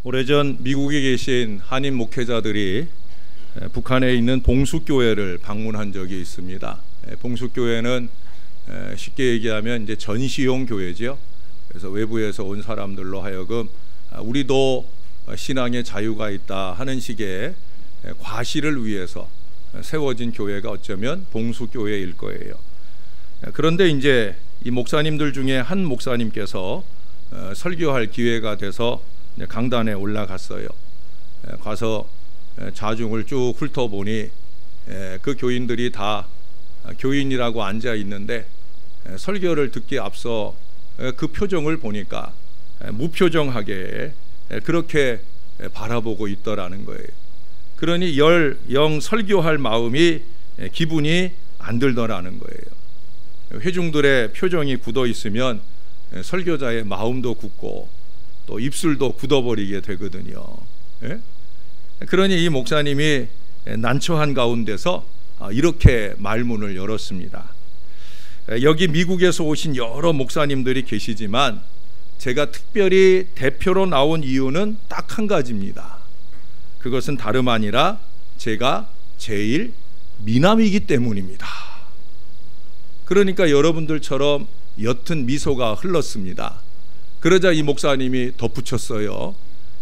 오래전 미국에 계신 한인 목회자들이 북한에 있는 봉숙교회를 방문한 적이 있습니다. 봉숙교회는 쉽게 얘기하면 이제 전시용 교회죠. 그래서 외부에서 온 사람들로 하여금 우리도 신앙의 자유가 있다 하는 식의 과시를 위해서 세워진 교회가 어쩌면 봉숙교회일 거예요. 그런데 이제 이 목사님들 중에 한 목사님께서 설교할 기회가 돼서 강단에 올라갔어요. 가서 자중을 쭉 훑어보니 그 교인들이 다 교인이라고 앉아 있는데 설교를 듣기 앞서 그 표정을 보니까 무표정하게 그렇게 바라보고 있더라는 거예요. 그러니 영 설교할 마음이 기분이 안 들더라는 거예요. 회중들의 표정이 굳어 있으면 설교자의 마음도 굳고 또 입술도 굳어버리게 되거든요. 그러니 이 목사님이 난처한 가운데서 이렇게 말문을 열었습니다. 여기 미국에서 오신 여러 목사님들이 계시지만 제가 특별히 대표로 나온 이유는 딱 한 가지입니다. 그것은 다름 아니라 제가 제일 미남이기 때문입니다. 그러니까 여러분들처럼 옅은 미소가 흘렀습니다. 그러자 이 목사님이 덧붙였어요.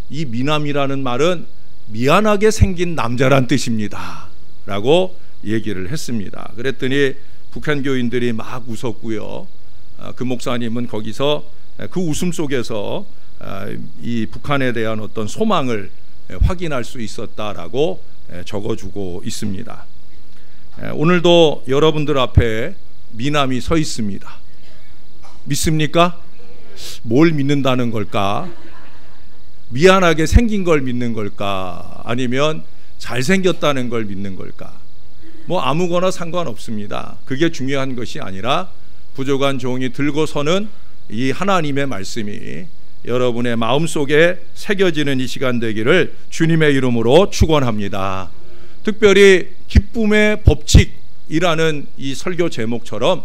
이 미남이라는 말은 미안하게 생긴 남자란 뜻입니다 라고 얘기를 했습니다. 그랬더니 북한 교인들이 막 웃었고요. 그 목사님은 거기서 그 웃음 속에서 이 북한에 대한 어떤 소망을 확인할 수 있었다라고 적어주고 있습니다. 오늘도 여러분들 앞에 미남이 서 있습니다. 믿습니까? 뭘 믿는다는 걸까? 미안하게 생긴 걸 믿는 걸까? 아니면 잘생겼다는 걸 믿는 걸까? 뭐 아무거나 상관없습니다. 그게 중요한 것이 아니라 부족한 종이 들고 서는 이 하나님의 말씀이 여러분의 마음속에 새겨지는 이 시간 되기를 주님의 이름으로 축원합니다. 특별히 기쁨의 법칙이라는 이 설교 제목처럼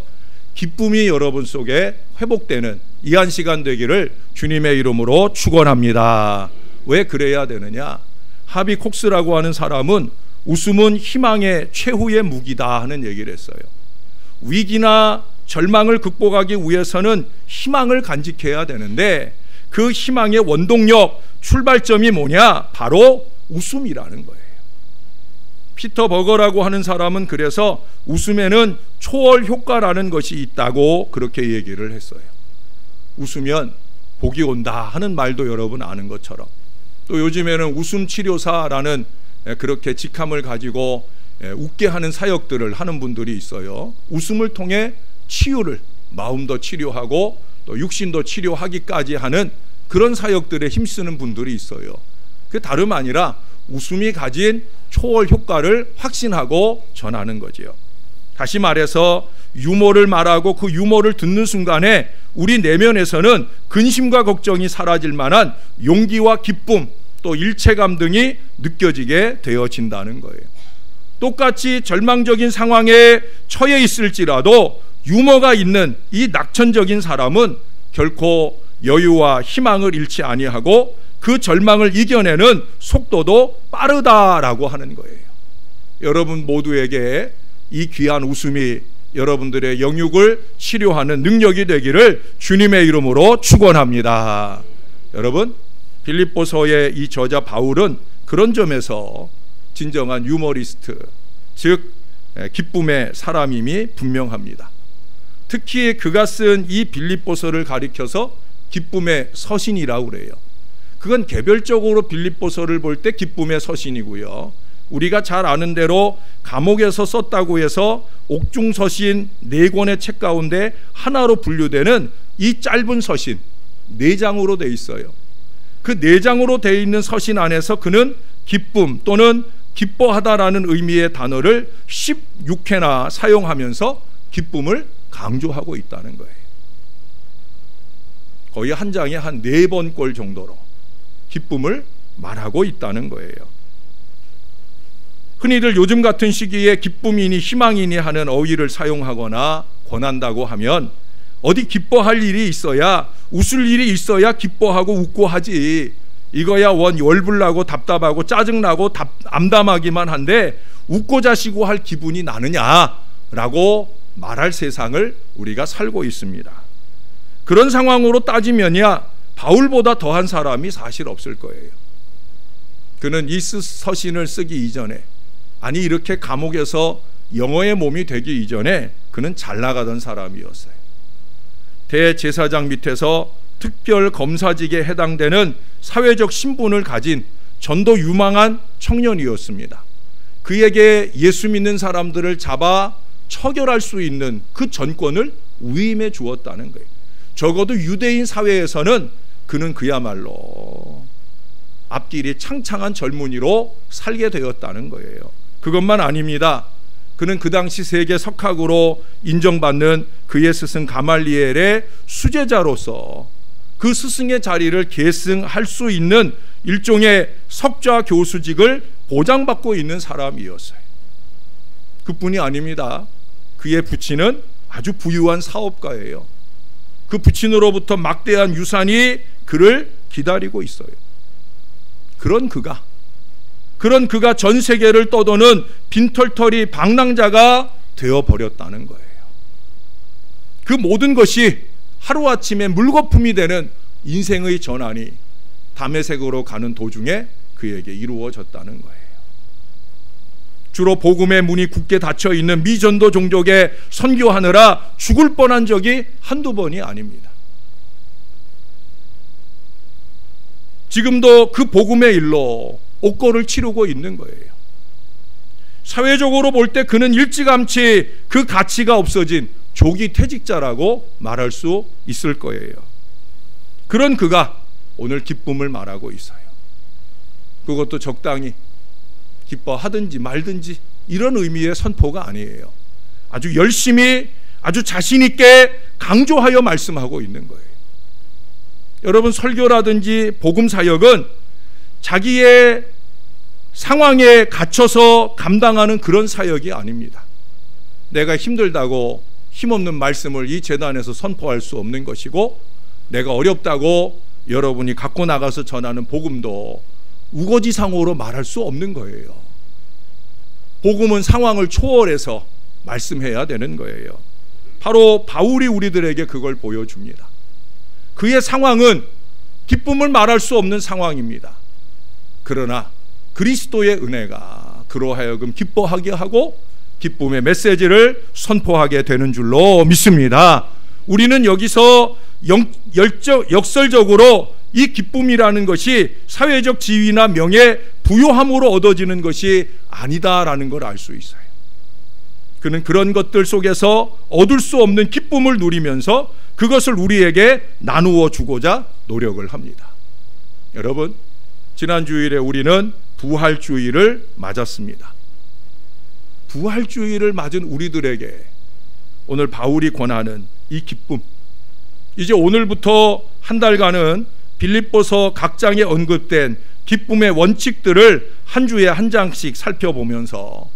기쁨이 여러분 속에 회복되는 이 한 시간 되기를 주님의 이름으로 축원합니다. 왜 그래야 되느냐? 하비 콕스라고 하는 사람은 웃음은 희망의 최후의 무기다 하는 얘기를 했어요. 위기나 절망을 극복하기 위해서는 희망을 간직해야 되는데 그 희망의 원동력, 출발점이 뭐냐? 바로 웃음이라는 거예요. 피터 버거라고 하는 사람은 그래서 웃음에는 초월 효과라는 것이 있다고 그렇게 얘기를 했어요. 웃으면 복이 온다 하는 말도 여러분 아는 것처럼, 또 요즘에는 웃음 치료사라는 그렇게 직함을 가지고 웃게 하는 사역들을 하는 분들이 있어요. 웃음을 통해 치유를, 마음도 치료하고 또 육신도 치료하기까지 하는 그런 사역들에 힘쓰는 분들이 있어요. 그 다름 아니라 웃음이 가진 초월 효과를 확신하고 전하는 거지요. 다시 말해서 유머를 말하고 그 유머를 듣는 순간에 우리 내면에서는 근심과 걱정이 사라질 만한 용기와 기쁨, 또 일체감 등이 느껴지게 되어진다는 거예요. 똑같이 절망적인 상황에 처해 있을지라도 유머가 있는 이 낙천적인 사람은 결코 여유와 희망을 잃지 아니하고 그 절망을 이겨내는 속도도 빠르다라고 하는 거예요. 여러분 모두에게 이 귀한 웃음이 여러분들의 영육을 치료하는 능력이 되기를 주님의 이름으로 축원합니다. 여러분, 빌립보서의 이 저자 바울은 그런 점에서 진정한 유머리스트, 즉 기쁨의 사람임이 분명합니다. 특히 그가 쓴 이 빌립보서를 가리켜서 기쁨의 서신이라고 그래요. 그건 개별적으로 빌립보서를 볼 때 기쁨의 서신이고요. 우리가 잘 아는 대로 감옥에서 썼다고 해서 옥중서신 4권의 책 가운데 하나로 분류되는 이 짧은 서신 4장으로 되어 있어요. 그 4장으로 되어 있는 서신 안에서 그는 기쁨 또는 기뻐하다라는 의미의 단어를 16회나 사용하면서 기쁨을 강조하고 있다는 거예요. 거의 한 장에 한 4번꼴 정도로 기쁨을 말하고 있다는 거예요. 흔히들 요즘 같은 시기에 기쁨이니 희망이니 하는 어휘를 사용하거나 권한다고 하면 어디 기뻐할 일이 있어야, 웃을 일이 있어야 기뻐하고 웃고 하지, 이거야 원 열불나고 답답하고 짜증나고 암담하기만 한데 웃고 자시고 할 기분이 나느냐라고 말할 세상을 우리가 살고 있습니다. 그런 상황으로 따지면야 바울보다 더한 사람이 사실 없을 거예요. 그는 이 서신을 쓰기 이전에, 아니 이렇게 감옥에서 영어의 몸이 되기 이전에 그는 잘 나가던 사람이었어요. 대제사장 밑에서 특별 검사직에 해당되는 사회적 신분을 가진 전도 유망한 청년이었습니다. 그에게 예수 믿는 사람들을 잡아 처결할 수 있는 그 전권을 위임해 주었다는 거예요. 적어도 유대인 사회에서는 그는 그야말로 앞길이 창창한 젊은이로 살게 되었다는 거예요. 그것만 아닙니다. 그는 그 당시 세계 석학으로 인정받는 그의 스승 가말리엘의 수제자로서 그 스승의 자리를 계승할 수 있는 일종의 석좌 교수직을 보장받고 있는 사람이었어요. 그뿐이 아닙니다. 그의 부친은 아주 부유한 사업가예요. 그 부친으로부터 막대한 유산이 그를 기다리고 있어요. 그런 그가 전 세계를 떠도는 빈털터리 방랑자가 되어버렸다는 거예요. 그 모든 것이 하루아침에 물거품이 되는 인생의 전환이 다메섹으로 가는 도중에 그에게 이루어졌다는 거예요. 주로 복음의 문이 굳게 닫혀 있는 미전도 종족에 선교하느라 죽을 뻔한 적이 한두 번이 아닙니다. 지금도 그 복음의 일로 옥고를 치르고 있는 거예요. 사회적으로 볼 때 그는 일찌감치 그 가치가 없어진 조기 퇴직자라고 말할 수 있을 거예요. 그런 그가 오늘 기쁨을 말하고 있어요. 그것도 적당히 기뻐하든지 말든지 이런 의미의 선포가 아니에요. 아주 열심히, 아주 자신 있게 강조하여 말씀하고 있는 거예요. 여러분, 설교라든지 복음 사역은 자기의 상황에 갇혀서 감당하는 그런 사역이 아닙니다. 내가 힘들다고 힘없는 말씀을 이 재단에서 선포할 수 없는 것이고, 내가 어렵다고 여러분이 갖고 나가서 전하는 복음도 우거지상으로 말할 수 없는 거예요. 복음은 상황을 초월해서 말씀해야 되는 거예요. 바로 바울이 우리들에게 그걸 보여줍니다. 그의 상황은 기쁨을 말할 수 없는 상황입니다. 그러나 그리스도의 은혜가 그로 하여금 기뻐하게 하고 기쁨의 메시지를 선포하게 되는 줄로 믿습니다. 우리는 여기서 역설적으로 이 기쁨이라는 것이 사회적 지위나 명예, 부요함으로 얻어지는 것이 아니다라는 걸 알 수 있어요. 그는 그런 것들 속에서 얻을 수 없는 기쁨을 누리면서 그것을 우리에게 나누어 주고자 노력을 합니다. 여러분, 지난 주일에 우리는 부활주의를 맞았습니다. 부활주의를 맞은 우리들에게 오늘 바울이 권하는 이 기쁨, 이제 오늘부터 한 달간은 빌립보서 각 장에 언급된 기쁨의 원칙들을 한 주에 한 장씩 살펴보면서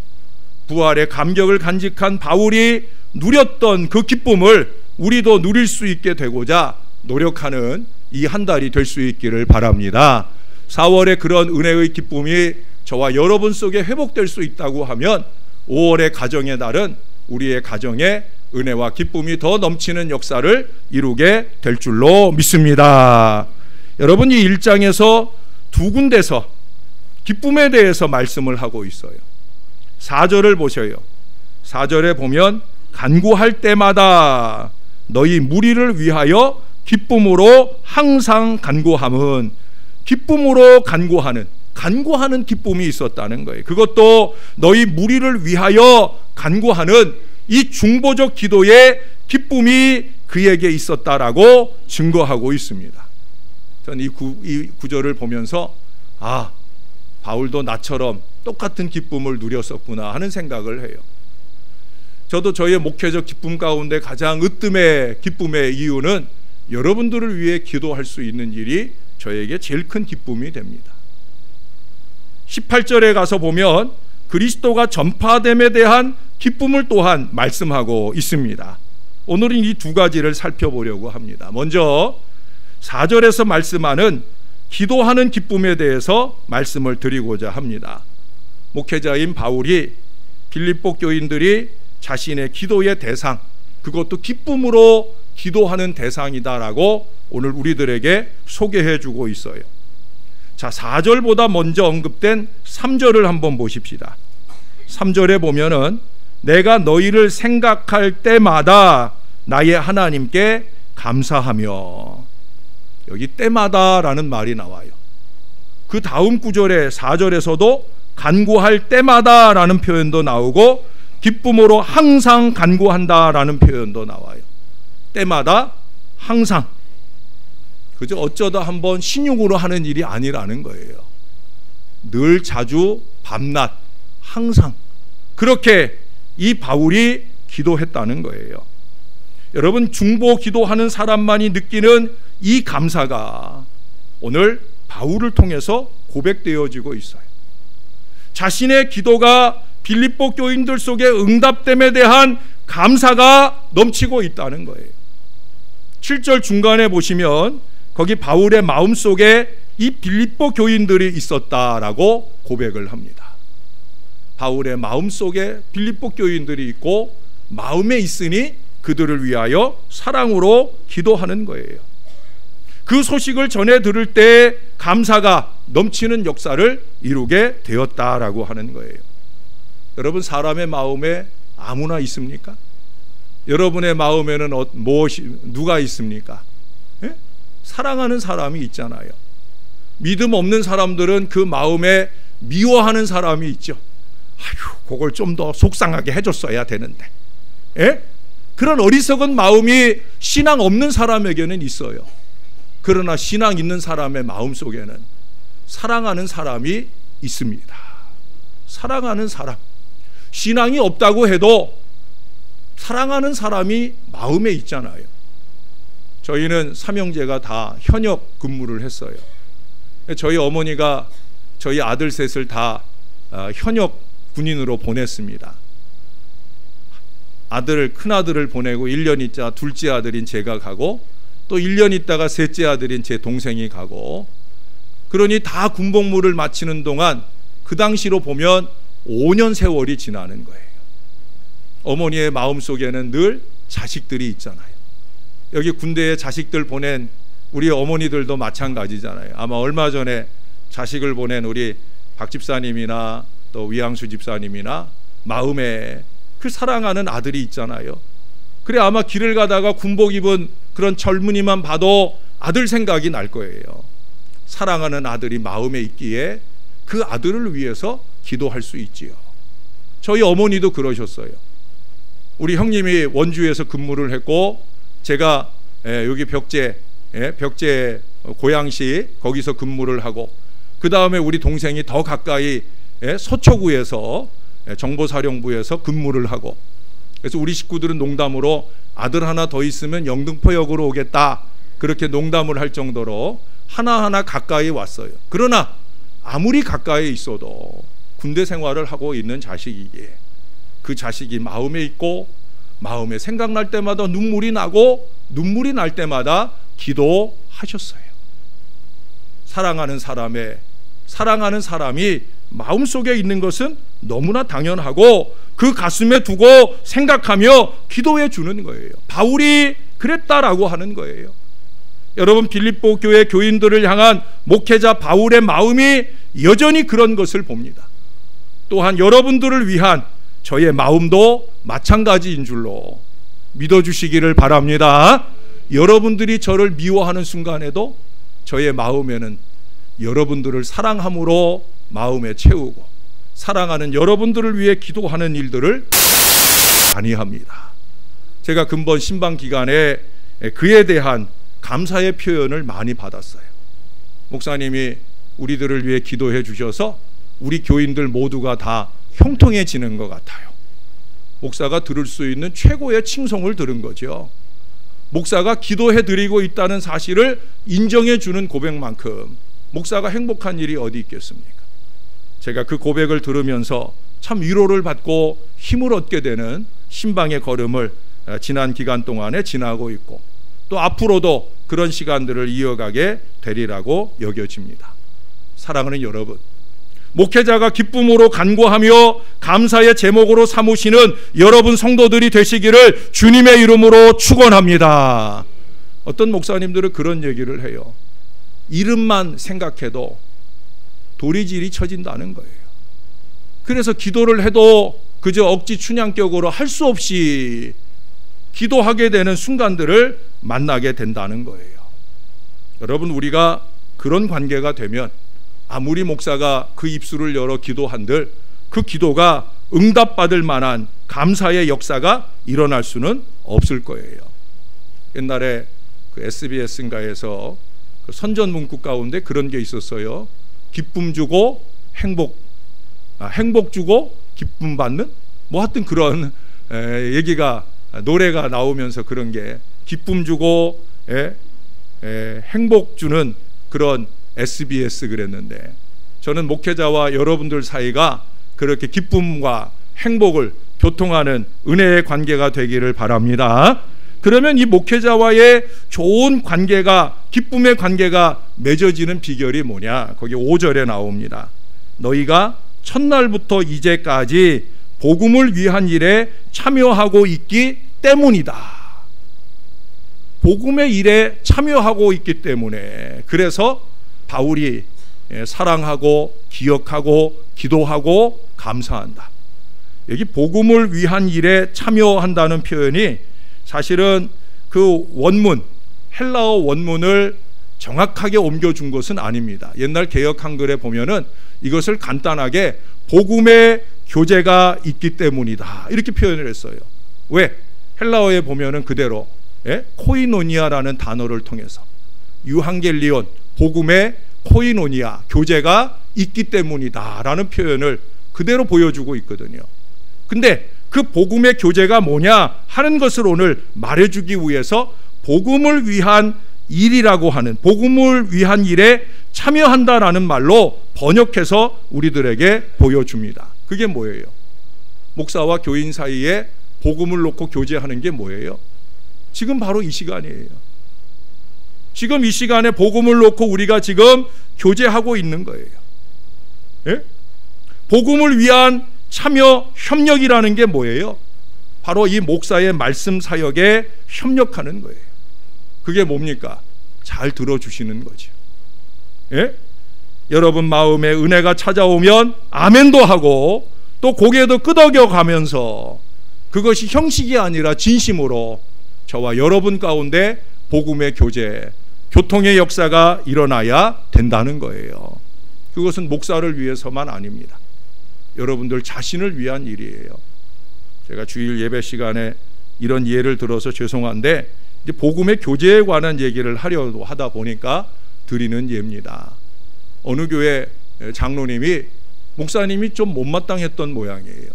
부활의 감격을 간직한 바울이 누렸던 그 기쁨을 우리도 누릴 수 있게 되고자 노력하는 이 한 달이 될 수 있기를 바랍니다. 4월에 그런 은혜의 기쁨이 저와 여러분 속에 회복될 수 있다고 하면 5월의 가정의 날은 우리의 가정에 은혜와 기쁨이 더 넘치는 역사를 이루게 될 줄로 믿습니다. 여러분, 이 1장에서 두 군데서 기쁨에 대해서 말씀을 하고 있어요. 4절을 보셔요. 4절에 보면 간구할 때마다 너희 무리를 위하여 기쁨으로 항상 간구함은, 기쁨으로 간구하는 기쁨이 있었다는 거예요. 그것도 너희 무리를 위하여 간구하는 이 중보적 기도의 기쁨이 그에게 있었다라고 증거하고 있습니다. 저는 이 구절을 보면서 바울도 나처럼 똑같은 기쁨을 누렸었구나 하는 생각을 해요. 저도 저의 목회적 기쁨 가운데 가장 으뜸의 기쁨의 이유는 여러분들을 위해 기도할 수 있는 일이 저에게 제일 큰 기쁨이 됩니다. 18절에 가서 보면 그리스도가 전파됨에 대한 기쁨을 또한 말씀하고 있습니다. 오늘은 이 두 가지를 살펴보려고 합니다. 먼저 4절에서 말씀하는 기도하는 기쁨에 대해서 말씀을 드리고자 합니다. 목회자인 바울이 빌립보 교인들이 자신의 기도의 대상, 그것도 기쁨으로 기도하는 대상이다라고 오늘 우리들에게 소개해 주고 있어요. 자, 4절보다 먼저 언급된 3절을 한번 보십시다. 3절에 보면은 내가 너희를 생각할 때마다 나의 하나님께 감사하며, 여기 때마다라는 말이 나와요. 그 다음 구절에 4절에서도 간구할 때마다라는 표현도 나오고 기쁨으로 항상 간구한다라는 표현도 나와요. 때마다, 항상. 그저 어쩌다 한번 신용으로 하는 일이 아니라는 거예요. 늘, 자주, 밤낮, 항상 그렇게 이 바울이 기도했다는 거예요. 여러분, 중보 기도하는 사람만이 느끼는 이 감사가 오늘 바울을 통해서 고백되어지고 있어요. 자신의 기도가 빌립보 교인들 속에 응답됨에 대한 감사가 넘치고 있다는 거예요. 7절 중간에 보시면 거기 바울의 마음속에 이 빌립보 교인들이 있었다라고 고백을 합니다. 바울의 마음속에 빌립보 교인들이 있고 마음에 있으니 그들을 위하여 사랑으로 기도하는 거예요. 그 소식을 전해 들을 때 감사가 넘치는 역사를 이루게 되었다라고 하는 거예요. 여러분, 사람의 마음에 아무나 있습니까? 여러분의 마음에는 누가 있습니까? 예? 사랑하는 사람이 있잖아요. 믿음 없는 사람들은 그 마음에 미워하는 사람이 있죠. 아휴, 그걸 좀 더 속상하게 해줬어야 되는데. 예? 그런 어리석은 마음이 신앙 없는 사람에게는 있어요. 그러나 신앙 있는 사람의 마음 속에는 사랑하는 사람이 있습니다. 사랑하는 사람. 신앙이 없다고 해도 사랑하는 사람이 마음에 있잖아요. 저희는 삼형제가 다 현역 근무를 했어요. 저희 어머니가 저희 아들 셋을 다 현역 군인으로 보냈습니다. 큰아들을 보내고 1년 있자 둘째 아들인 제가 가고, 또 1년 있다가 셋째 아들인 제 동생이 가고, 그러니 다 군복무를 마치는 동안 그 당시로 보면 5년 세월이 지나는 거예요. 어머니의 마음속에는 늘 자식들이 있잖아요. 여기 군대에 자식들 보낸 우리 어머니들도 마찬가지잖아요. 아마 얼마 전에 자식을 보낸 우리 박 집사님이나 또 위양수 집사님이나 마음에 그 사랑하는 아들이 있잖아요. 그래, 아마 길을 가다가 군복 입은 그런 젊은이만 봐도 아들 생각이 날 거예요. 사랑하는 아들이 마음에 있기에 그 아들을 위해서 기도할 수 있지요. 저희 어머니도 그러셨어요. 우리 형님이 원주에서 근무를 했고, 제가 여기 벽제 고양시 거기서 근무를 하고, 그 다음에 우리 동생이 더 가까이 서초구에서 정보사령부에서 근무를 하고, 그래서 우리 식구들은 농담으로 아들 하나 더 있으면 영등포역으로 오겠다, 그렇게 농담을 할 정도로 하나하나 가까이 왔어요. 그러나 아무리 가까이 있어도 군대 생활을 하고 있는 자식이기에 그 자식이 마음에 있고, 마음에 생각날 때마다 눈물이 나고, 눈물이 날 때마다 기도하셨어요. 사랑하는 사람이 마음속에 있는 것은 너무나 당연하고 그 가슴에 두고 생각하며 기도해 주는 거예요. 바울이 그랬다라고 하는 거예요. 여러분, 빌립보 교회 교인들을 향한 목회자 바울의 마음이 여전히 그런 것을 봅니다. 또한 여러분들을 위한 저의 마음도 마찬가지인 줄로 믿어주시기를 바랍니다. 여러분들이 저를 미워하는 순간에도 저의 마음에는 여러분들을 사랑함으로 마음에 채우고, 사랑하는 여러분들을 위해 기도하는 일들을 많이 합니다. 제가 근본 신방 기간에 그에 대한 감사의 표현을 많이 받았어요. 목사님이 우리들을 위해 기도해 주셔서 우리 교인들 모두가 다 형통해지는 것 같아요. 목사가 들을 수 있는 최고의 칭송을 들은 거죠. 목사가 기도해 드리고 있다는 사실을 인정해 주는 고백만큼 목사가 행복한 일이 어디 있겠습니까? 제가 그 고백을 들으면서 참 위로를 받고 힘을 얻게 되는 신방의 걸음을 지난 기간 동안에 지나고 있고, 또 앞으로도 그런 시간들을 이어가게 되리라고 여겨집니다. 사랑하는 여러분, 목회자가 기쁨으로 간구하며 감사의 제목으로 삼으시는 여러분 성도들이 되시기를 주님의 이름으로 축원합니다. 어떤 목사님들은 그런 얘기를 해요. 이름만 생각해도 도리질이 쳐진다는 거예요. 그래서 기도를 해도 그저 억지 춘향격으로 할 수 없이 기도하게 되는 순간들을 만나게 된다는 거예요. 여러분, 우리가 그런 관계가 되면 아무리 목사가 그 입술을 열어 기도한들 그 기도가 응답받을 만한 감사의 역사가 일어날 수는 없을 거예요. 옛날에 그 SBS인가에서 그 선전 문구 가운데 그런 게 있었어요. 기쁨 주고 행복 주고 기쁨 받는 뭐 하여튼 그런 얘기가 노래가 나오면서 그런 게 기쁨 주고 행복 주는 그런 SBS 그랬는데, 저는 목회자와 여러분들 사이가 그렇게 기쁨과 행복을 교통하는 은혜의 관계가 되기를 바랍니다. 그러면 이 목회자와의 좋은 관계가, 기쁨의 관계가 맺어지는 비결이 뭐냐? 거기 5절에 나옵니다. 너희가 첫날부터 이제까지 복음을 위한 일에 참여하고 있기 때문이다. 복음의 일에 참여하고 있기 때문에, 그래서 바울이 사랑하고 기억하고 기도하고 감사한다. 여기 복음을 위한 일에 참여한다는 표현이 사실은 그 원문, 헬라어 원문을 정확하게 옮겨준 것은 아닙니다. 옛날 개역 한글에 보면은 이것을 간단하게 복음의 교제가 있기 때문이다 이렇게 표현을 했어요. 왜? 헬라어에 보면은 그대로 코이노니아라는 단어를 통해서 유한겔리온, 복음의 코이노니아, 교제가 있기 때문이다 라는 표현을 그대로 보여주고 있거든요. 근데 그 복음의 교제가 뭐냐 하는 것을 오늘 말해주기 위해서 복음을 위한 일이라고 하는, 복음을 위한 일에 참여한다라는 말로 번역해서 우리들에게 보여줍니다. 그게 뭐예요? 목사와 교인 사이에 복음을 놓고 교제하는 게 뭐예요? 지금 바로 이 시간이에요. 지금 이 시간에 복음을 놓고 우리가 지금 교제하고 있는 거예요. 예? 복음을 위한 참여 협력이라는 게 뭐예요? 바로 이 목사의 말씀 사역에 협력하는 거예요. 그게 뭡니까? 잘 들어주시는 거죠. 예? 여러분 마음에 은혜가 찾아오면 아멘도 하고 또 고개도 끄덕여 가면서 그것이 형식이 아니라 진심으로 저와 여러분 가운데 복음의 교제, 교통의 역사가 일어나야 된다는 거예요. 그것은 목사를 위해서만 아닙니다. 여러분들 자신을 위한 일이에요. 제가 주일 예배 시간에 이런 예를 들어서 죄송한데 이제 복음의 교제에 관한 얘기를 하려고 하다 보니까 드리는 예입니다. 어느 교회 장로님이, 목사님이 좀 못마땅했던 모양이에요.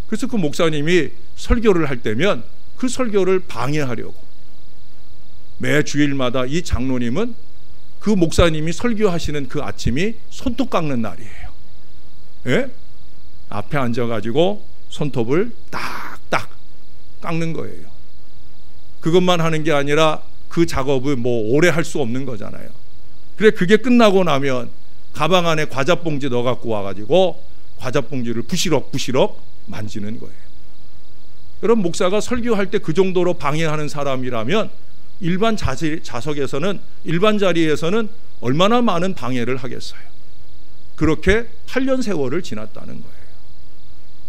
그래서 그 목사님이 설교를 할 때면 그 설교를 방해하려고 매 주일마다 이 장로님은 그 목사님이 설교하시는 그 아침이 손톱 깎는 날이에요. 예? 앞에 앉아가지고 손톱을 딱딱 깎는 거예요. 그것만 하는 게 아니라 그 작업을 뭐 오래 할 수 없는 거잖아요. 그래, 그게 끝나고 나면 가방 안에 과자봉지 넣어 갖고 와가지고 과자봉지를 부시럭부시럭 만지는 거예요. 여러분, 목사가 설교할 때 그 정도로 방해하는 사람이라면 일반 자석에서는, 일반 자리에서는 얼마나 많은 방해를 하겠어요. 그렇게 8년 세월을 지났다는 거예요.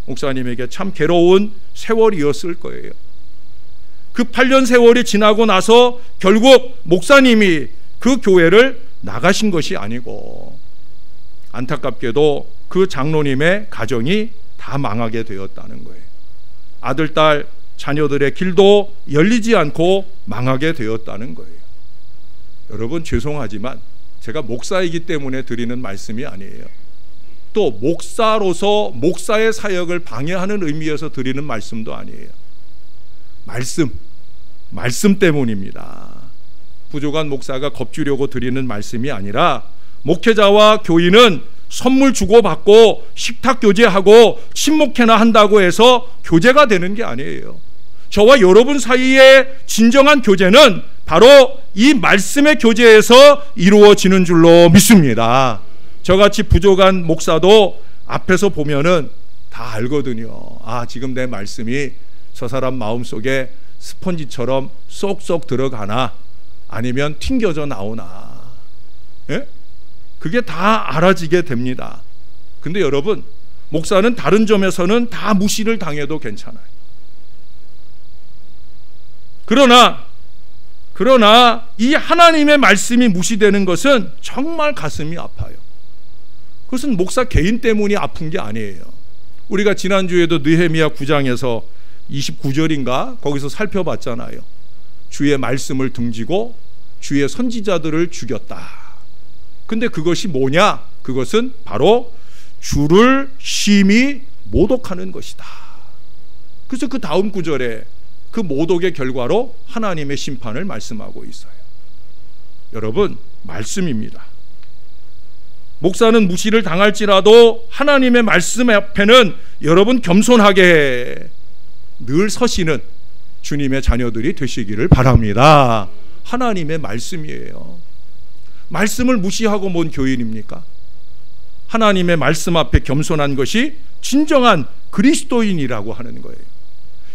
목사님에게 참 괴로운 세월이었을 거예요. 그 8년 세월이 지나고 나서 결국 목사님이 그 교회를 나가신 것이 아니고 안타깝게도 그 장로님의 가정이 다 망하게 되었다는 거예요. 아들, 딸, 자녀들의 길도 열리지 않고 망하게 되었다는 거예요. 여러분, 죄송하지만 제가 목사이기 때문에 드리는 말씀이 아니에요. 또 목사로서 목사의 사역을 방해하는 의미에서 드리는 말씀도 아니에요. 말씀 때문입니다. 부족한 목사가 겁주려고 드리는 말씀이 아니라 목회자와 교인은 선물 주고받고 식탁 교제하고 친목회나 한다고 해서 교제가 되는 게 아니에요. 저와 여러분 사이의 진정한 교제는 바로 이 말씀의 교제에서 이루어지는 줄로 믿습니다. 저같이 부족한 목사도 앞에서 보면은 다 알거든요. 아, 지금 내 말씀이 저 사람 마음속에 스펀지처럼 쏙쏙 들어가나 아니면 튕겨져 나오나, 예? 그게 다 알아지게 됩니다. 근데 여러분, 목사는 다른 점에서는 다 무시를 당해도 괜찮아요. 그러나 이 하나님의 말씀이 무시되는 것은 정말 가슴이 아파요. 그것은 목사 개인 때문이 아픈 게 아니에요. 우리가 지난주에도 느헤미야 9장에서 29절인가 거기서 살펴봤잖아요. 주의 말씀을 등지고 주의 선지자들을 죽였다. 근데 그것이 뭐냐? 그것은 바로 주를 심히 모독하는 것이다. 그래서 그 다음 구절에 그 모독의 결과로 하나님의 심판을 말씀하고 있어요. 여러분, 말씀입니다. 목사는 무시를 당할지라도 하나님의 말씀 앞에는 여러분 겸손하게 늘 서시는 주님의 자녀들이 되시기를 바랍니다. 하나님의 말씀이에요. 말씀을 무시하고 뭔 교인입니까? 하나님의 말씀 앞에 겸손한 것이 진정한 그리스도인이라고 하는 거예요.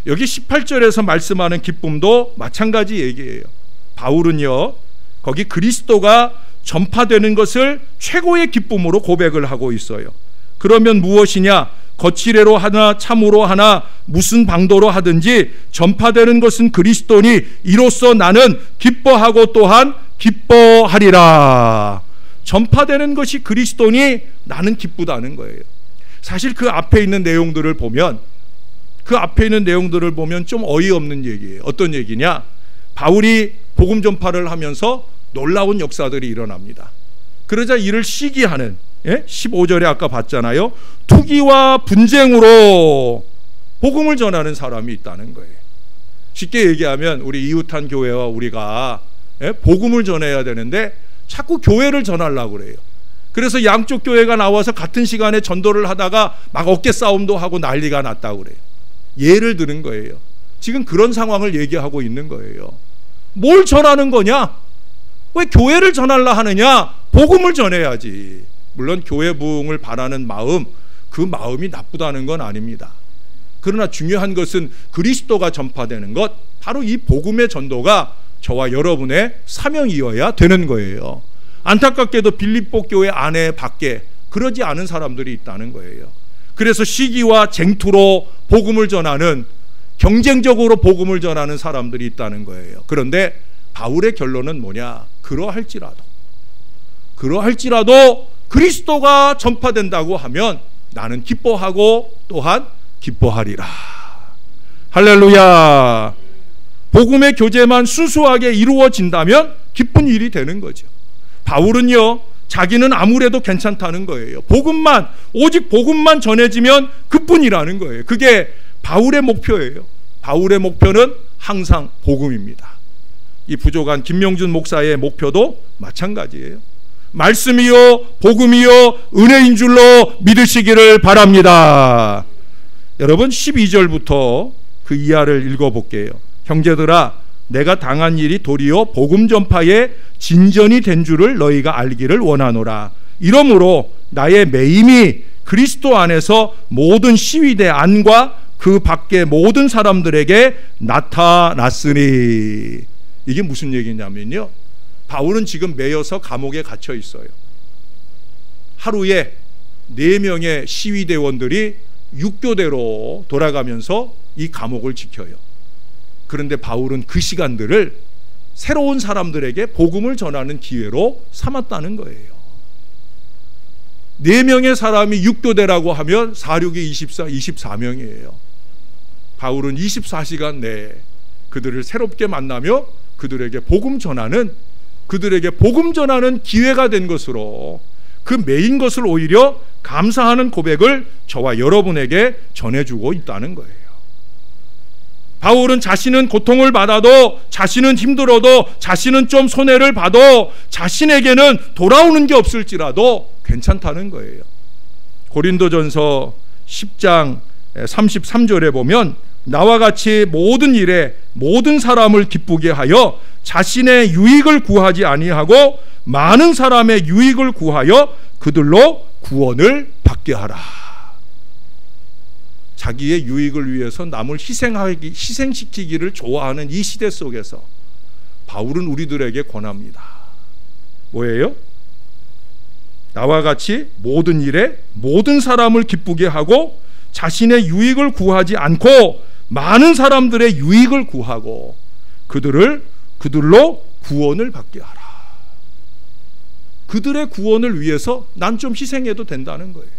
여기 18절에서 말씀하는 기쁨도 마찬가지 얘기예요. 바울은요, 거기 그리스도가 전파되는 것을 최고의 기쁨으로 고백을 하고 있어요. 그러면 무엇이냐? 거칠애로 하나 참으로 하나 무슨 방도로 하든지 전파되는 것은 그리스도니 이로써 나는 기뻐하고 또한 기뻐하리라. 전파되는 것이 그리스도니 나는 기쁘다는 거예요. 사실 그 앞에 있는 내용들을 보면 좀 어이없는 얘기예요. 어떤 얘기냐? 바울이 복음 전파를 하면서 놀라운 역사들이 일어납니다. 그러자 이를 시기하는, 15절에 아까 봤잖아요. 투기와 분쟁으로 복음을 전하는 사람이 있다는 거예요. 쉽게 얘기하면 우리 이웃한 교회와 우리가 복음을 전해야 되는데 자꾸 교회를 전하려고 그래요. 그래서 양쪽 교회가 나와서 같은 시간에 전도를 하다가 막 어깨 싸움도 하고 난리가 났다고 그래요. 예를 드는 거예요. 지금 그런 상황을 얘기하고 있는 거예요. 뭘 전하는 거냐? 왜 교회를 전하려 하느냐? 복음을 전해야지. 물론 교회 부흥을 바라는 마음, 그 마음이 나쁘다는 건 아닙니다. 그러나 중요한 것은 그리스도가 전파되는 것, 바로 이 복음의 전도가 저와 여러분의 사명이어야 되는 거예요. 안타깝게도 빌립보 교회 안에 밖에 그러지 않은 사람들이 있다는 거예요. 그래서 시기와 쟁투로 복음을 전하는, 경쟁적으로 복음을 전하는 사람들이 있다는 거예요. 그런데 바울의 결론은 뭐냐? 그러할지라도 그리스도가 전파된다고 하면 나는 기뻐하고 또한 기뻐하리라. 할렐루야. 복음의 교제만 순수하게 이루어진다면 기쁜 일이 되는 거죠. 바울은요, 자기는 아무래도 괜찮다는 거예요. 오직 복음만 전해지면 그뿐이라는 거예요. 그게 바울의 목표예요. 바울의 목표는 항상 복음입니다. 이 부족한 김명준 목사의 목표도 마찬가지예요. 말씀이요 복음이요 은혜인 줄로 믿으시기를 바랍니다. 여러분, 12절부터 그 이하를 읽어볼게요. 형제들아, 내가 당한 일이 도리어 복음 전파의 진전이 된 줄을 너희가 알기를 원하노라. 이러므로 나의 매임이 그리스도 안에서 모든 시위대 안과 그 밖의 모든 사람들에게 나타났으니. 이게 무슨 얘기냐면요, 바울은 지금 매여서 감옥에 갇혀 있어요. 하루에 4명의 시위대원들이 육교대로 돌아가면서 이 감옥을 지켜요. 그런데 바울은 그 시간들을 새로운 사람들에게 복음을 전하는 기회로 삼았다는 거예요. 4명의 사람이 육교대라고 하면 4, 6이 24명이에요. 바울은 24시간 내에 그들을 새롭게 만나며 그들에게 복음 전하는 기회가 된 것으로, 그 메인 것을 오히려 감사하는 고백을 저와 여러분에게 전해주고 있다는 거예요. 바울은 자신은 고통을 받아도, 자신은 힘들어도, 자신은 좀 손해를 봐도 자신에게는 돌아오는 게 없을지라도 괜찮다는 거예요. 고린도전서 10장 33절에 보면 나와 같이 모든 일에 모든 사람을 기쁘게 하여 자신의 유익을 구하지 아니하고 많은 사람의 유익을 구하여 그들로 구원을 받게 하라. 자기의 유익을 위해서 남을 희생시키기를 좋아하는 이 시대 속에서 바울은 우리들에게 권합니다. 뭐예요? 나와 같이 모든 일에 모든 사람을 기쁘게 하고 자신의 유익을 구하지 않고 많은 사람들의 유익을 구하고 그들로 구원을 받게 하라. 그들의 구원을 위해서 난 좀 희생해도 된다는 거예요.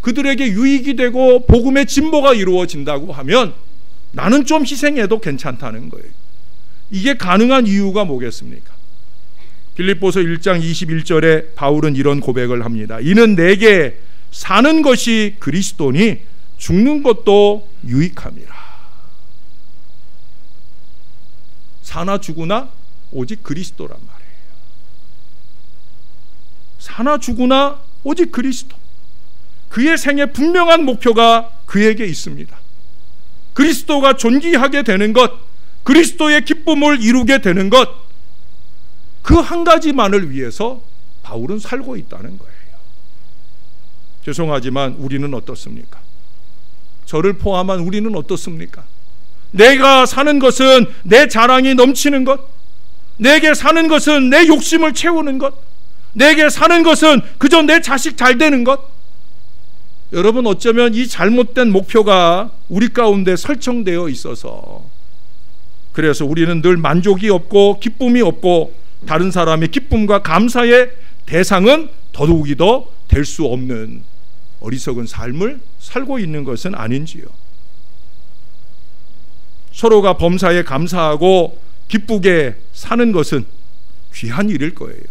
그들에게 유익이 되고 복음의 진보가 이루어진다고 하면 나는 좀 희생해도 괜찮다는 거예요. 이게 가능한 이유가 뭐겠습니까? 빌립보서 1장 21절에 바울은 이런 고백을 합니다. 이는 내게 사는 것이 그리스도니 죽는 것도 유익함이라. 사나 죽으나 오직 그리스도란 말이에요. 사나 죽으나 오직 그리스도. 그의 생의 분명한 목표가 그에게 있습니다. 그리스도가 존귀하게 되는 것, 그리스도의 기쁨을 이루게 되는 것, 그 한 가지만을 위해서 바울은 살고 있다는 거예요. 죄송하지만 우리는 어떻습니까? 저를 포함한 우리는 어떻습니까? 내가 사는 것은 내 자랑이 넘치는 것, 내게 사는 것은 내 욕심을 채우는 것, 내게 사는 것은 그저 내 자식 잘 되는 것. 여러분, 어쩌면 이 잘못된 목표가 우리 가운데 설정되어 있어서 그래서 우리는 늘 만족이 없고 기쁨이 없고 다른 사람의 기쁨과 감사의 대상은 더더욱이 더 될 수 없는 어리석은 삶을 살고 있는 것은 아닌지요. 서로가 범사에 감사하고 기쁘게 사는 것은 귀한 일일 거예요.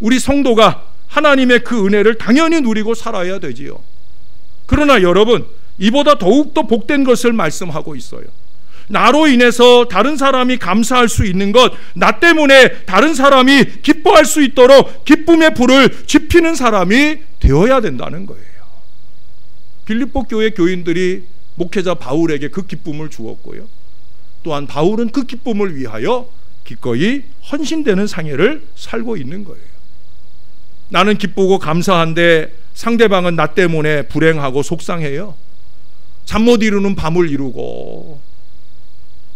우리 성도가 하나님의 그 은혜를 당연히 누리고 살아야 되지요. 그러나 여러분, 이보다 더욱더 복된 것을 말씀하고 있어요. 나로 인해서 다른 사람이 감사할 수 있는 것, 나 때문에 다른 사람이 기뻐할 수 있도록 기쁨의 불을 지피는 사람이 되어야 된다는 거예요. 빌립보 교회 교인들이 목회자 바울에게 그 기쁨을 주었고요. 또한 바울은 그 기쁨을 위하여 기꺼이 헌신되는 생애를 살고 있는 거예요. 나는 기쁘고 감사한데 상대방은 나 때문에 불행하고 속상해요. 잠 못 이루는 밤을 이루고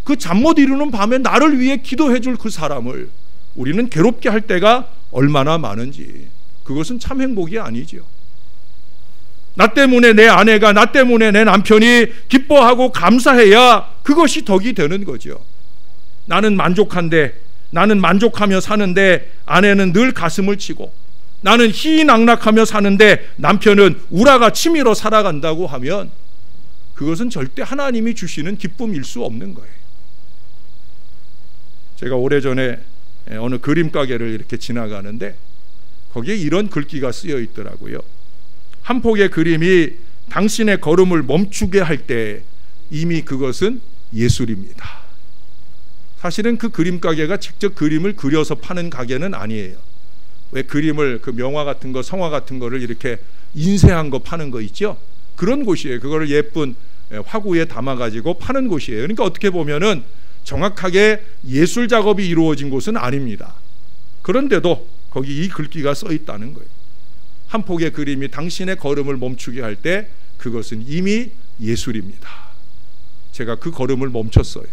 그 잠 못 이루는 밤에 나를 위해 기도해 줄 그 사람을 우리는 괴롭게 할 때가 얼마나 많은지, 그것은 참 행복이 아니죠. 나 때문에 내 아내가, 나 때문에 내 남편이 기뻐하고 감사해야 그것이 덕이 되는 거죠. 나는 만족하며 사는데 아내는 늘 가슴을 치고, 나는 희희낙낙하며 사는데 남편은 우라가 치밀어 살아간다고 하면 그것은 절대 하나님이 주시는 기쁨일 수 없는 거예요. 제가 오래전에 어느 그림 가게를 이렇게 지나가는데 거기에 이런 글귀가 쓰여 있더라고요. 한 폭의 그림이 당신의 걸음을 멈추게 할 때 이미 그것은 예술입니다. 사실은 그 그림 가게가 직접 그림을 그려서 파는 가게는 아니에요. 왜 그림을, 그 명화 같은 거, 성화 같은 거를 이렇게 인쇄한 거 파는 거 있죠? 그런 곳이에요. 그거를 예쁜 화구에 담아가지고 파는 곳이에요. 그러니까 어떻게 보면은 정확하게 예술 작업이 이루어진 곳은 아닙니다. 그런데도 거기 이 글귀가 써 있다는 거예요. 한 폭의 그림이 당신의 걸음을 멈추게 할 때 그것은 이미 예술입니다. 제가 그 걸음을 멈췄어요.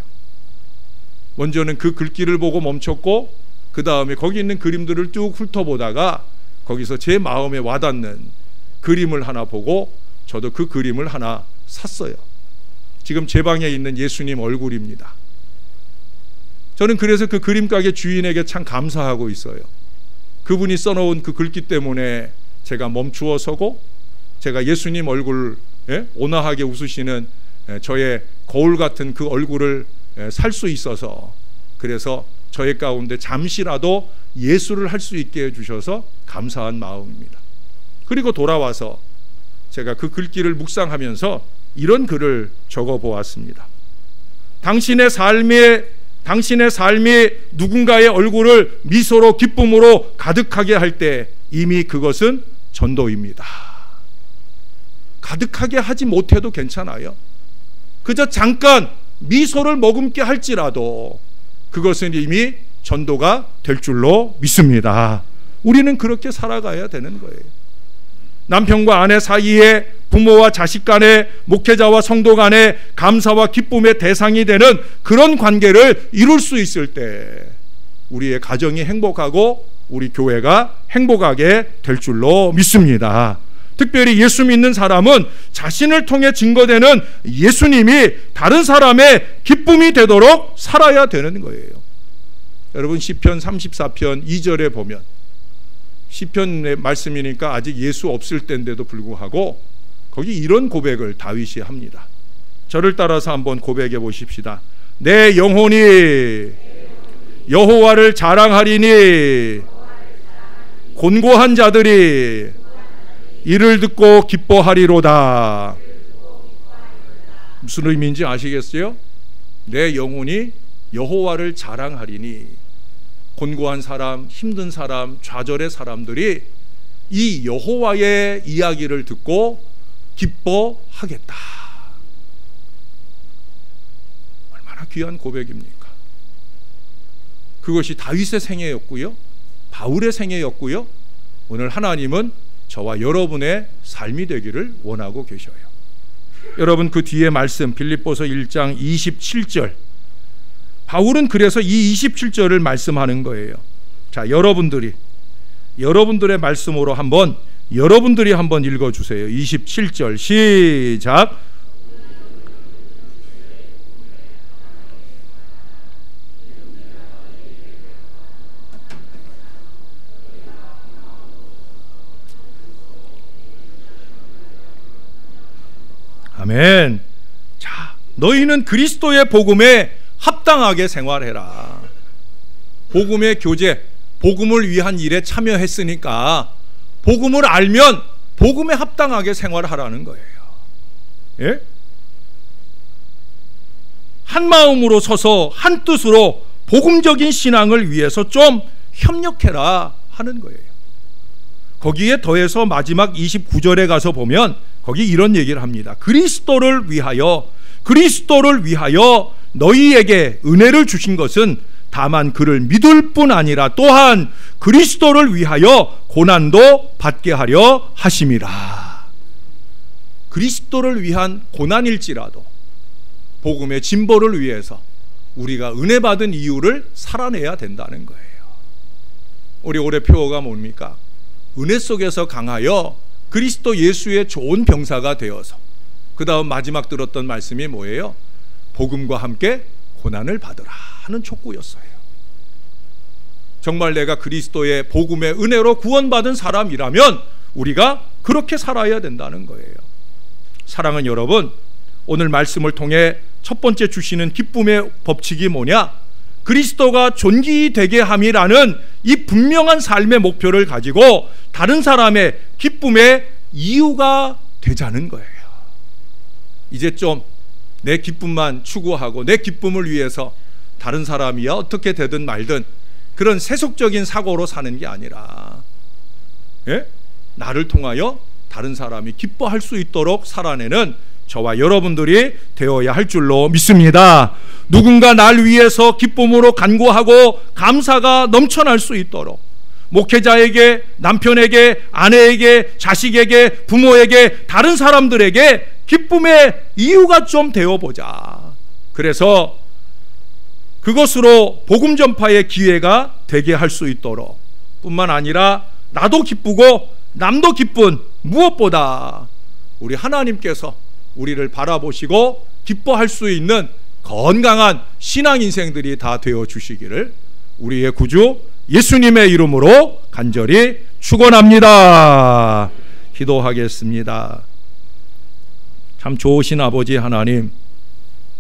먼저는 그 글귀를 보고 멈췄고, 그 다음에 거기 있는 그림들을 쭉 훑어보다가 거기서 제 마음에 와닿는 그림을 하나 보고 저도 그 그림을 하나 샀어요. 지금 제 방에 있는 예수님 얼굴입니다. 저는 그래서 그 그림 가게 주인에게 참 감사하고 있어요. 그분이 써놓은 그 글귀 때문에 제가 멈추어 서고, 제가 예수님 얼굴, 온화하게 웃으시는 저의 거울 같은 그 얼굴을 살 수 있어서, 그래서 저의 가운데 잠시라도 예술을 할 수 있게 해주셔서 감사한 마음입니다. 그리고 돌아와서 제가 그 글귀를 묵상하면서 이런 글을 적어 보았습니다. 당신의 삶이 누군가의 얼굴을 미소로 기쁨으로 가득하게 할 때 이미 그것은 전도입니다. 가득하게 하지 못해도 괜찮아요. 그저 잠깐 미소를 머금게 할지라도 그것은 이미 전도가 될 줄로 믿습니다. 우리는 그렇게 살아가야 되는 거예요. 남편과 아내 사이에, 부모와 자식 간에, 목회자와 성도 간에 감사와 기쁨의 대상이 되는 그런 관계를 이룰 수 있을 때 우리의 가정이 행복하고 우리 교회가 행복하게 될 줄로 믿습니다. 특별히 예수 믿는 사람은 자신을 통해 증거되는 예수님이 다른 사람의 기쁨이 되도록 살아야 되는 거예요. 여러분, 시편 34편 2절에 보면, 시편의 말씀이니까 아직 예수 없을 때인데도 불구하고 거기 이런 고백을 다윗이 합니다. 저를 따라서 한번 고백해 보십시다. 내 영혼이 여호와를 자랑하리니 곤고한 자들이 이를 듣고 기뻐하리로다. 무슨 의미인지 아시겠어요? 내 영혼이 여호와를 자랑하리니, 곤고한 사람, 힘든 사람, 좌절의 사람들이 이 여호와의 이야기를 듣고 기뻐하겠다. 얼마나 귀한 고백입니까? 그것이 다윗의 생애였고요, 바울의 생애였고요, 오늘 하나님은 저와 여러분의 삶이 되기를 원하고 계셔요. 여러분, 그 뒤에 말씀 빌립보서 1장 27절, 바울은 그래서 이 27절을 말씀하는 거예요. 자, 여러분들의 말씀으로 여러분들이 한번 읽어주세요. 27절 시작. 아멘. 자, 너희는 그리스도의 복음에 합당하게 생활해라. 복음의 교제, 복음을 위한 일에 참여했으니까 복음을 알면 복음에 합당하게 생활하라는 거예요. 예? 한 마음으로 서서 한 뜻으로 복음적인 신앙을 위해서 좀 협력해라 하는 거예요. 거기에 더해서 마지막 29절에 가서 보면 거기 이런 얘기를 합니다. 그리스도를 위하여 너희에게 은혜를 주신 것은 다만 그를 믿을 뿐 아니라 또한 그리스도를 위하여 고난도 받게 하려 하심이라. 그리스도를 위한 고난일지라도 복음의 진보를 위해서 우리가 은혜 받은 이유를 살아내야 된다는 거예요. 우리 올해 표어가 뭡니까? 은혜 속에서 강하여 그리스도 예수의 좋은 병사가 되어서, 그 다음 마지막 들었던 말씀이 뭐예요? 복음과 함께 고난을 받으라 하는 촉구였어요. 정말 내가 그리스도의 복음의 은혜로 구원받은 사람이라면 우리가 그렇게 살아야 된다는 거예요. 사랑하는 여러분, 오늘 말씀을 통해 첫 번째 주시는 기쁨의 법칙이 뭐냐? 그리스도가 존귀되게 함이라는 이 분명한 삶의 목표를 가지고 다른 사람의 기쁨의 이유가 되자는 거예요. 이제 좀 내 기쁨만 추구하고 내 기쁨을 위해서 다른 사람이야 어떻게 되든 말든 그런 세속적인 사고로 사는 게 아니라, 예? 나를 통하여 다른 사람이 기뻐할 수 있도록 살아내는 저와 여러분들이 되어야 할 줄로 믿습니다. 누군가 날 위해서 기쁨으로 간구하고 감사가 넘쳐날 수 있도록 목회자에게, 남편에게, 아내에게, 자식에게, 부모에게, 다른 사람들에게 기쁨의 이유가 좀 되어보자. 그래서 그것으로 복음 전파의 기회가 되게 할 수 있도록, 뿐만 아니라 나도 기쁘고 남도 기쁜, 무엇보다 우리 하나님께서 우리를 바라보시고 기뻐할 수 있는 건강한 신앙 인생들이 다 되어 주시기를 우리의 구주 예수님의 이름으로 간절히 축원합니다. 기도하겠습니다. 참 좋으신 아버지 하나님,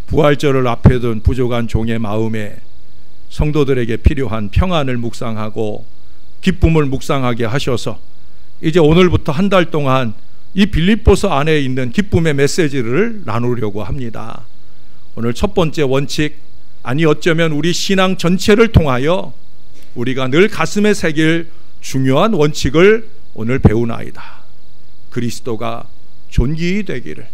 부활절을 앞에 둔 부족한 종의 마음에 성도들에게 필요한 평안을 묵상하고 기쁨을 묵상하게 하셔서 이제 오늘부터 한 달 동안 이 빌립보서 안에 있는 기쁨의 메시지를 나누려고 합니다. 오늘 첫 번째 원칙, 아니 어쩌면 우리 신앙 전체를 통하여 우리가 늘 가슴에 새길 중요한 원칙을 오늘 배우나이다. 그리스도가 존귀히 되기를,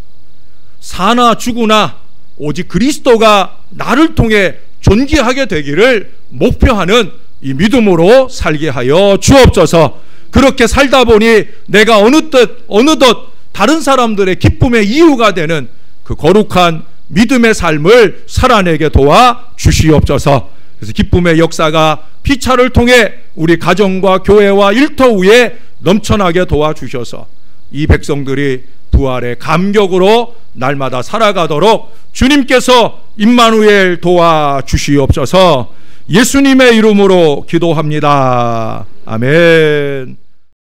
사나 죽으나 오직 그리스도가 나를 통해 존귀하게 되기를 목표하는 이 믿음으로 살게 하여 주옵소서. 그렇게 살다 보니 내가 어느덧 다른 사람들의 기쁨의 이유가 되는 그 거룩한 믿음의 삶을 살아내게 도와 주시옵소서. 그래서 기쁨의 역사가 피차를 통해 우리 가정과 교회와 일터 위에 넘쳐나게 도와주셔서 이 백성들이 부활의 감격으로 날마다 살아가도록 주님께서 임마누엘 도와주시옵소서. 예수님의 이름으로 기도합니다. 아멘.